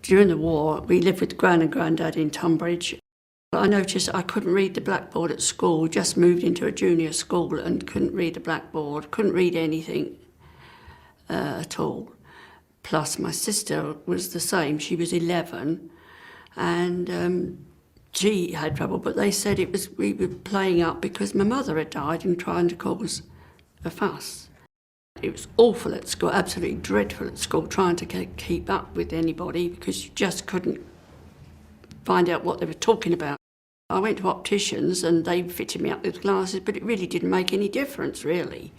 During the war, we lived with Gran and Grandad in Tunbridge. I noticed I couldn't read the blackboard at school, just moved into a junior school and couldn't read the blackboard, couldn't read anything at all. Plus my sister was the same, she was 11 and she had trouble, but they said it was we were playing up because my mother had died and trying to cause a fuss. It was awful at school, absolutely dreadful at school, trying to keep up with anybody because you just couldn't find out what they were talking about. I went to opticians and they fitted me up with glasses, but it really didn't make any difference, really.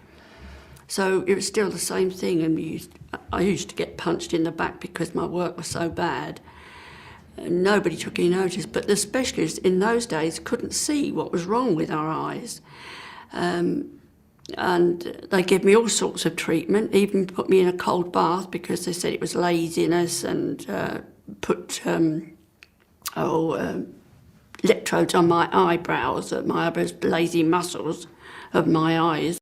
So it was still the same thing, and I used to get punched in the back because my work was so bad. And nobody took any notice, but the specialists in those days couldn't see what was wrong with our eyes. And they gave me all sorts of treatment, even put me in a cold bath because they said it was laziness, and put electrodes on my eyebrows, lazy muscles of my eyes.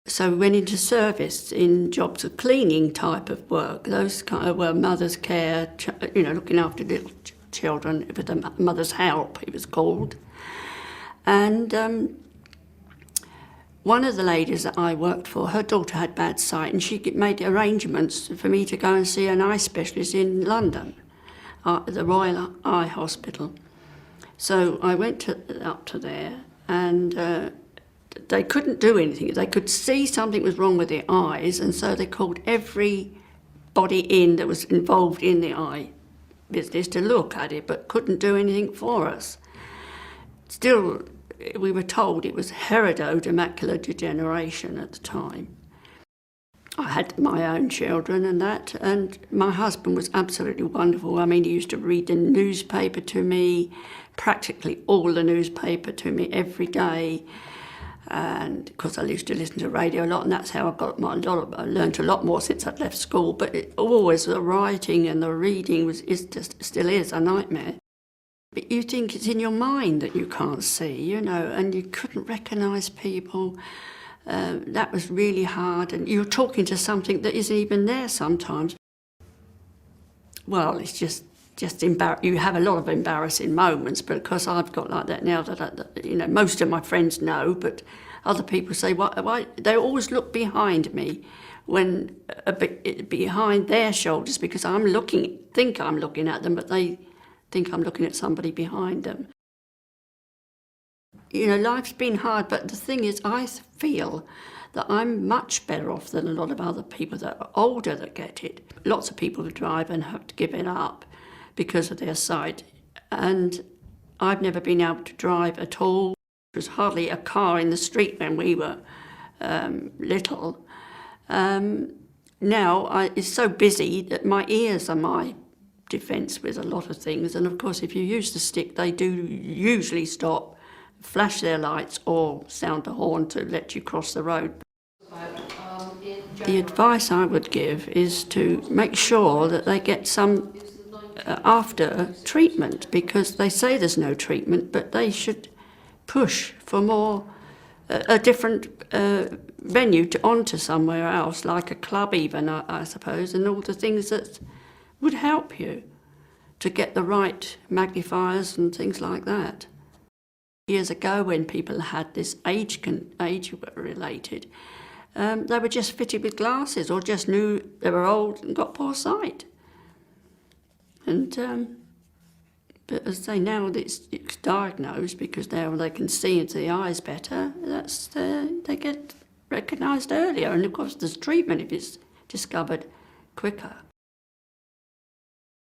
So we went into service in jobs of cleaning type of work. Those kind of were mother's care, looking after little children with a mother's help, it was called. And one of the ladies that I worked for, her daughter had bad sight, and she made arrangements for me to go and see an eye specialist in London, at the Royal Eye Hospital. So I went up to there, and they couldn't do anything. They could see something was wrong with their eyes, and so they called everybody in that was involved in the eye business to look at it, but couldn't do anything for us. Still, we were told it was hereditary macular degeneration at the time. I had my own children and that, and my husband was absolutely wonderful. I mean, he used to read the newspaper to me, practically all the newspaper to me every day. And of course I used to listen to radio a lot, and that's how I learned a lot more since I'd left school. But always the writing and the reading still is a nightmare. But you think it's in your mind that you can't see, and you couldn't recognise people. That was really hard, and you're talking to something that isn't even there sometimes. Well, it's just you have a lot of embarrassing moments, but of course I've got like that now that most of my friends know, but other people say, why they always look behind me, when a bit behind their shoulders, because think I'm looking at them, but they think I'm looking at somebody behind them. Life's been hard, but the thing is, I feel that I'm much better off than a lot of other people that are older that get it. Lots of people who drive and have to give it up because of their sight, and I've never been able to drive at all. There was hardly a car in the street when we were little. Now it's so busy that my ears are my defence with a lot of things, and of course if you use the stick they do usually stop, flash their lights or sound a horn to let you cross the road. The advice I would give is to make sure that they get some after treatment, because they say there's no treatment, but they should push for more, a different venue onto somewhere else, like a club even, I suppose, and all the things that would help you to get the right magnifiers and things like that. Years ago, when people had this age-related, they were just fitted with glasses or just knew they were old and got poor sight. And but as I say, now it's diagnosed because now they can see into the eyes better. They get recognised earlier, and of course there's treatment if it's discovered quicker.